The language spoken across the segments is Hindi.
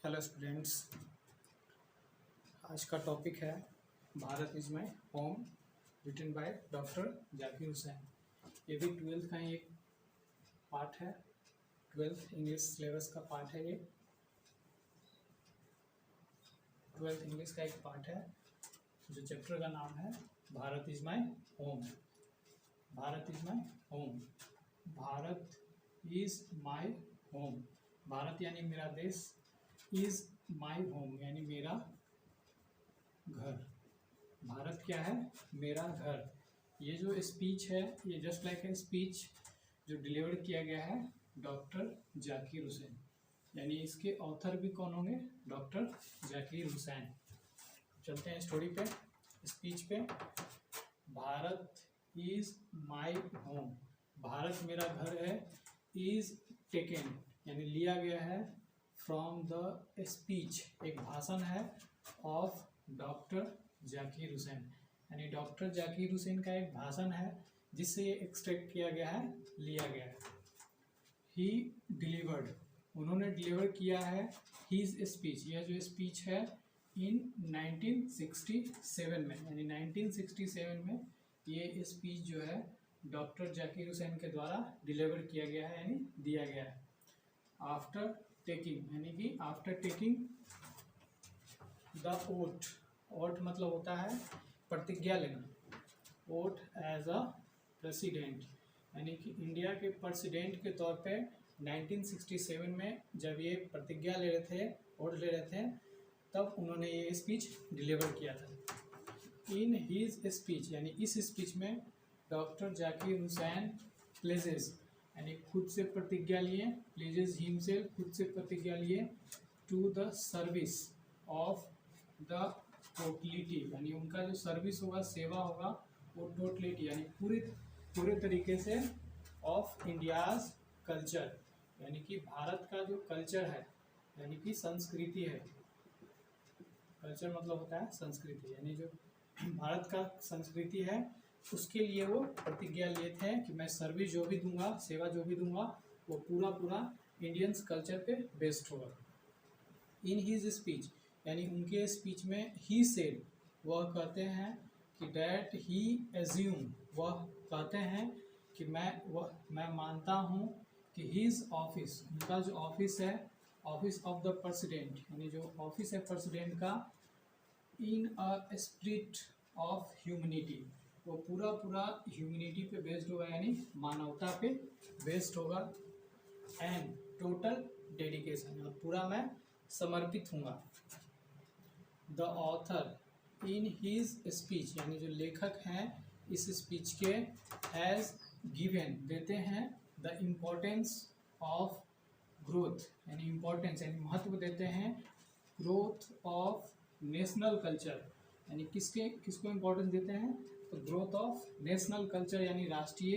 हेलो स्टूडेंट्स, आज का टॉपिक है Bharat is my home, written by doctor Zakir Hussain. ये भी ट्वेल्थ का ही एक पार्ट है, ट्वेल्थ इंग्लिश सिलेबस का पार्ट है। ये ट्वेल्थ इंग्लिश का एक पार्ट है जो चैप्टर का नाम है Bharat is my home. Bharat is my home, Bharat is my home. Bharat यानी मेरा देश, इज माई होम यानी मेरा घर। भारत क्या है? मेरा घर। ये जो स्पीच है ये जस्ट लाइक ए स्पीच जो डिलीवर किया गया है डॉक्टर जाकिर हुसैन, यानी इसके ऑथर भी कौन होंगे? डॉक्टर जाकिर हुसैन। चलते हैं स्टोरी पे, स्पीच पे। Bharat is my home, Bharat मेरा घर है। इज टेकन यानी लिया गया है फ्रॉम द स्पीच, एक भाषण है ऑफ डॉक्टर जाकिर हुसैन, यानी डॉक्टर जाकिर हुसैन का एक भाषण है जिससे ये एक्सट्रैक्ट किया गया है, लिया गया है। ही डिलीवर्ड, उन्होंने डिलीवर किया है हीज स्पीच, यह जो स्पीच है इन 1967 में, यानी 1967 में ये स्पीच जो है डॉक्टर जाकिर हुसैन के द्वारा डिलीवर किया गया है, यानी दिया गया है। आफ्टर टेकिंग यानी कि after taking the oath, oath मतलब होता है प्रतिज्ञा लेना। ओथ एज अ प्रेसिडेंट यानी कि इंडिया के प्रेसिडेंट के तौर पे 1967 में जब ये प्रतिज्ञा ले रहे थे, ओथ ले रहे थे, तब उन्होंने ये स्पीच डिलीवर किया था। इन हीज स्पीच यानी इस स्पीच में डॉक्टर जाकिर हुसैन प्लेजेस यानी खुद से प्रतिज्ञा लिए, प्लेजेस हिमसेल्फ खुद से प्रतिज्ञा लिए, to the service of the totality यानी उनका जो सर्विस होगा, सेवा होगा, वो टोटलिटी यानी पूरे तरीके से ऑफ इंडियाज कल्चर, यानी कि भारत का जो कल्चर है, यानी कि संस्कृति है। कल्चर मतलब होता है संस्कृति, यानी जो भारत का संस्कृति है उसके लिए वो प्रतिज्ञा लिए थे कि मैं सर्विस जो भी दूंगा, सेवा जो भी दूंगा, वो पूरा इंडियंस कल्चर पे बेस्ड होगा। इन हीज स्पीच यानी उनके स्पीच में ही सेड, वह कहते हैं कि डैट ही एज्यूम, वह कहते हैं कि मैं मानता हूँ कि हीज ऑफिस, उनका जो ऑफिस है, ऑफिस ऑफ द प्रेसिडेंट यानी जो ऑफिस है प्रेसिडेंट का, इन अ स्पिरिट ऑफ ह्यूमनिटी, वो पूरा ह्यूमनिटी पे बेस्ड होगा, यानी मानवता पे बेस्ड होगा। एंड टोटल डेडिकेशन, और पूरा मैं समर्पित हूँगा। The author in his speech यानी जो लेखक हैं इस स्पीच के, हैज़ गिवन देते हैं द इम्पोर्टेंस ऑफ ग्रोथ यानी इम्पोर्टेंस यानी महत्व देते हैं ग्रोथ ऑफ नेशनल कल्चर, यानी किसको इम्पोर्टेंस देते हैं? तो ग्रोथ ऑफ नेशनल कल्चर यानी राष्ट्रीय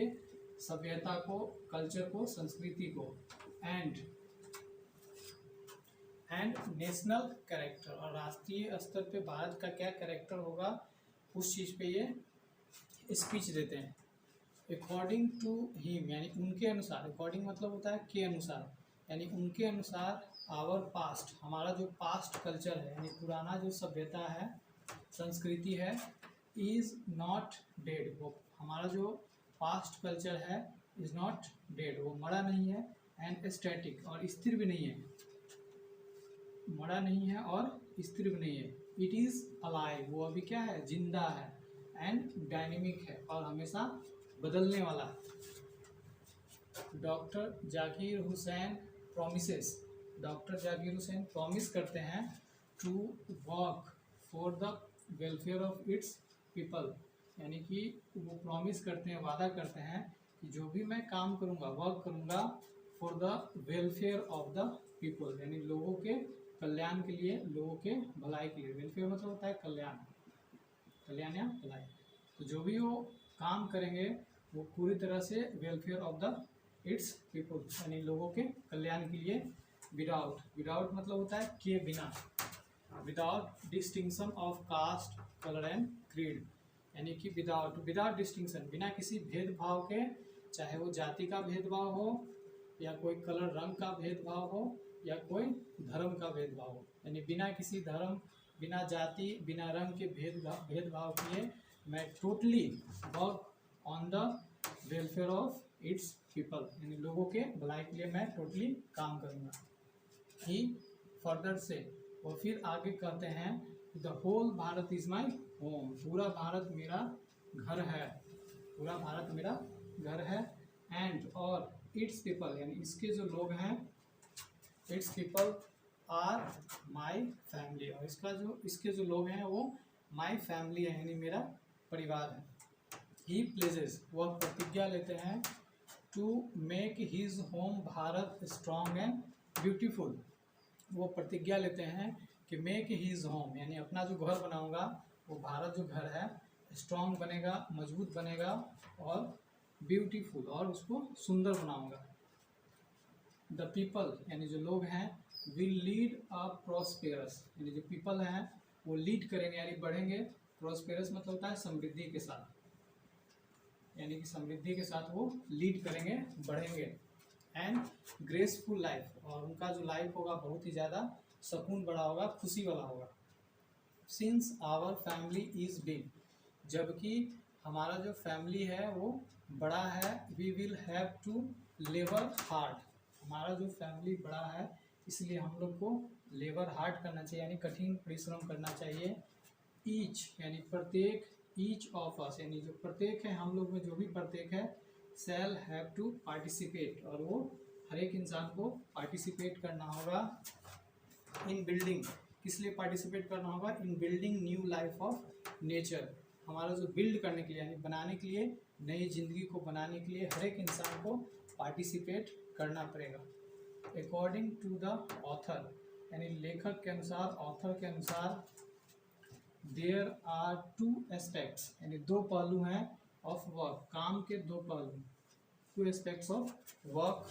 सभ्यता को, कल्चर को, संस्कृति को। एंड नेशनल कैरेक्टर, और राष्ट्रीय स्तर पे भारत का क्या कैरेक्टर होगा उस चीज़ पे ये स्पीच देते हैं। अकॉर्डिंग टू हिम यानी उनके अनुसार, अकॉर्डिंग मतलब होता है के अनुसार, यानी उनके अनुसार आवर पास्ट, हमारा जो पास्ट कल्चर है यानी पुराना जो सभ्यता है, संस्कृति है, इज़ नॉट डेड, वो हमारा जो पास्ट कल्चर है इज़ नॉट डेड, वो मरा नहीं है। एंड स्टैटिक, और स्थिर भी नहीं है, मरा नहीं है और स्थिर भी नहीं है। इट इज़ अलाइव, वो अभी क्या है? जिंदा है। एंड डायनेमिक है, और हमेशा बदलने वाला है। Doctor Zakir Hussain promises, doctor Zakir Hussain promise करते हैं to work for the welfare of its people, यानी कि वो प्रॉमिस करते हैं, वादा करते हैं कि जो भी मैं काम करूँगा, वर्क करूँगा for the welfare of the people, यानी लोगों के कल्याण के लिए, लोगों के भलाई के लिए। वेलफेयर मतलब होता है कल्याण, कल्याण या भलाई। तो जो भी वो काम करेंगे वो पूरी तरह से welfare of the it's people यानी लोगों के कल्याण के लिए। विदाउट मतलब होता है के बिना, without distinction of caste, colour and creed, यानी कि विदाउट डिस्टिंक्शन, बिना किसी भेदभाव के, चाहे वो जाति का भेदभाव हो या कोई कलर रंग का भेदभाव हो, या कोई धर्म का भेदभाव हो, यानी बिना किसी धर्म, बिना जाति, बिना रंग के भेदभाव किए मैं totally work on the welfare of its people, यानी लोगों के भलाई के लिए मैं टोटली काम करूँगा। ही फर्दर से, और फिर आगे कहते हैं the whole Bharat is my home, पूरा भारत मेरा घर है, पूरा भारत मेरा घर है। एंड और इट्स पीपल, यानी इसके जो लोग हैं, its people are my family, और इसके जो लोग हैं वो माई फैमिली है, यानी मेरा परिवार है। ही प्लेजेस, वह प्रतिज्ञा लेते हैं to make his home Bharat strong and beautiful, वो प्रतिज्ञा लेते हैं कि मेक हिज होम, यानी अपना जो घर बनाऊंगा वो भारत जो घर है स्ट्रॉन्ग बनेगा, मजबूत बनेगा और ब्यूटीफुल, और उसको सुंदर बनाऊंगा। द पीपल, यानी जो लोग हैं, विल लीड अ प्रॉस्पेरस, यानी जो पीपल हैं वो लीड करेंगे यानी बढ़ेंगे, प्रॉस्पेरस मतलब होता है समृद्धि के साथ, यानी कि समृद्धि के साथ वो लीड करेंगे, बढ़ेंगे। एंड ग्रेसफुल लाइफ, और उनका जो लाइफ होगा बहुत ही ज़्यादा सुकून बड़ा होगा, खुशी वाला होगा। Since our family is big, जबकि हमारा जो फैमिली है वो बड़ा है, we will have to labour hard, हमारा जो फैमिली बड़ा है इसलिए हम लोग को लेबर हार्ड करना चाहिए, यानी कठिन परिश्रम करना चाहिए। ईच, यानी प्रत्येक, ईच ऑफ अस, यानी जो प्रत्येक है हम लोग में जो भी प्रत्येक है, शैल हैव टू पार्टिसिपेट, और वो हर एक इंसान को पार्टिसिपेट करना होगा। इन बिल्डिंग, किस लिए पार्टिसिपेट करना होगा? इन building new life of nature, हमारा जो बिल्ड करने के लिए यानी बनाने के लिए, नई जिंदगी को बनाने के लिए हर एक इंसान को पार्टिसिपेट करना पड़ेगा। अकॉर्डिंग टू द ऑथर, यानी लेखक के अनुसार, ऑथर के अनुसार, देयर आर टू एस्पेक्ट्स, यानी दो पहलू हैं, ऑफ वर्क, काम के दो पहलू, two aspects of work.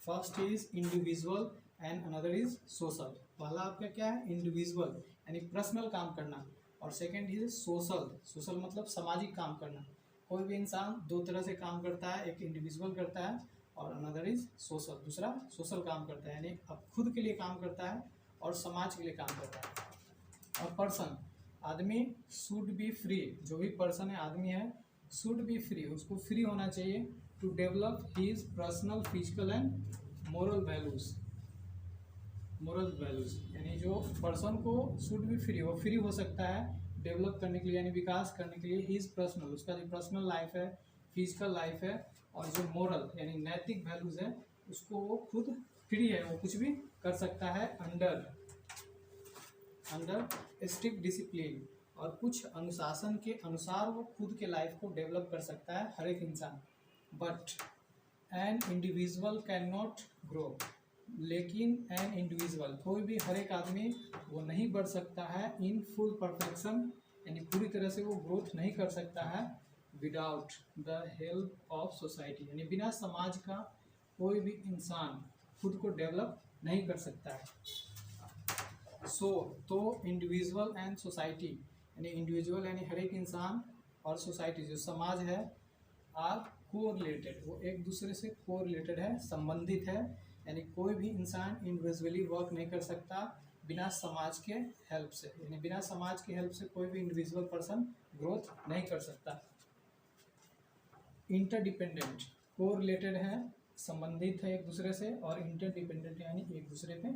First is individual and another is social. पहला आपका क्या है? इंडिविजुअल यानी पर्सनल काम करना, और सेकंड इज सोशल, सोशल मतलब सामाजिक काम करना। कोई भी इंसान दो तरह से काम करता है, एक इंडिविजुअल करता है और अनदर इज सोशल, दूसरा सोशल काम करता है, यानी अब खुद के लिए काम करता है और समाज के लिए काम करता है। और पर्सन, आदमी, शुड बी फ्री, जो भी पर्सन है, आदमी है, शुड बी फ्री, उसको फ्री होना चाहिए, to develop his personal, physical and moral values, moral values, यानी जो पर्सन को शुड बी फ्री, वो फ्री हो सकता है डेवलप करने के लिए, यानी विकास करने के लिए, हीज पर्सनल, उसका जो पर्सनल लाइफ है, फिजिकल लाइफ है, और जो मोरल यानी नैतिक वैल्यूज है, उसको वो खुद फ्री है, वो कुछ भी कर सकता है अंडर स्ट्रिक्ट डिसिप्लिन, और कुछ अनुशासन के अनुसार वो खुद के लाइफ को डेवलप कर सकता है हर एक इंसान। But an individual can not grow, लेकिन एन इंडिविजुअल, कोई भी, हर एक आदमी वो नहीं बढ़ सकता है इन फुल परफेक्शन, यानी पूरी तरह से वो ग्रोथ नहीं कर सकता है, without the help of society, यानी बिना समाज का कोई भी इंसान खुद को डेवलप नहीं कर सकता है। तो इंडिविजुअल एंड सोसाइटी, यानी इंडिविजुअल यानी हर एक इंसान, और सोसाइटी जो समाज है, आर कोरिलेटेड, वो एक दूसरे से कोरिलेटेड है, संबंधित है, यानी कोई भी इंसान इंडिविजुअली वर्क नहीं कर सकता बिना समाज के हेल्प से, यानी बिना समाज की हेल्प से कोई भी इंडिविजुअल पर्सन ग्रोथ नहीं कर सकता। इंटरडिपेंडेंट, कोरिलेटेड है, संबंधित है एक दूसरे से, और इंटरडिपेंडेंट यानी एक दूसरे पे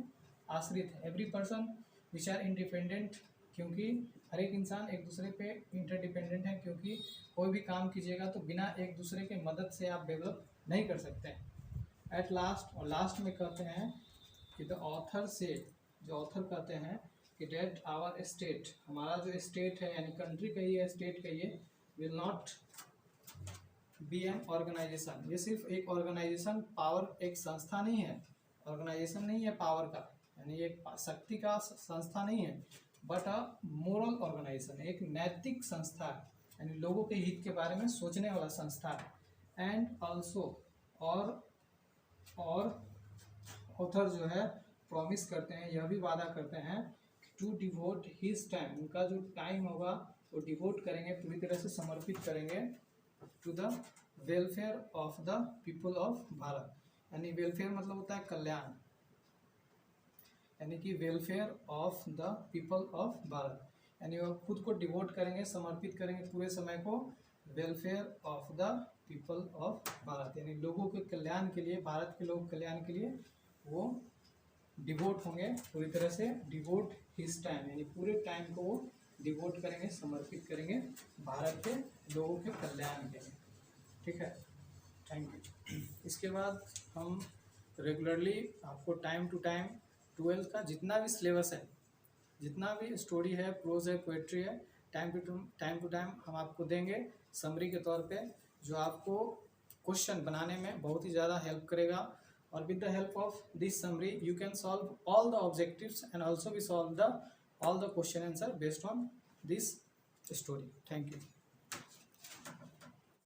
आश्रित है। Every person which are independent, क्योंकि हर एक इंसान एक दूसरे पे इंटरडिपेंडेंट है, क्योंकि कोई भी काम कीजिएगा तो बिना एक दूसरे के मदद से आप डेवलप नहीं कर सकते हैं। एट लास्ट, और लास्ट में कहते हैं कि द ऑथर से, जो ऑथर कहते हैं कि डेट आवर स्टेट, हमारा जो स्टेट है यानी कंट्री कहिए, स्टेट कहिए, will not be an organization, ये सिर्फ एक ऑर्गेनाइजेशन, पावर, एक संस्था नहीं है, ऑर्गेनाइजेशन नहीं है पावर का, यानी एक शक्ति का संस्था नहीं है, बट अ मोरल ऑर्गेनाइजेशन, एक नैतिक संस्था है, यानी लोगों के हित के बारे में सोचने वाला संस्था है। एंड ऑल्सो, और ऑथर जो है प्रॉमिस करते हैं, यह भी वादा करते हैं, टू डिवोट हिज टाइम, उनका जो टाइम होगा वो डिवोट करेंगे, पूरी तरह से समर्पित करेंगे, to the welfare of the people of Bharat, यानी वेलफेयर मतलब होता है कल्याण, यानी कि welfare of the people of Bharat, यानी वो खुद को डिवोट करेंगे, समर्पित करेंगे पूरे समय को welfare of the people of Bharat, यानी लोगों के कल्याण के लिए, भारत के लोगों के कल्याण के लिए वो डिवोट होंगे पूरी तरह से, डिवोट हिज टाइम, यानी पूरे टाइम को वो डिवोट करेंगे, समर्पित करेंगे भारत के लोगों के कल्याण के लिए। ठीक है, थैंक यू। इसके बाद हम रेगुलरली आपको टाइम टू टाइम 12th का जितना भी सिलेबस है, जितना भी स्टोरी है, प्रोज है, पोएट्री है, टाइम टू टाइम हम आपको देंगे समरी के तौर पे, जो आपको क्वेश्चन बनाने में बहुत ही ज़्यादा हेल्प करेगा। और with the help of this summary you can solve all the objectives and also we solve the all the question answer based on this story. Thank you.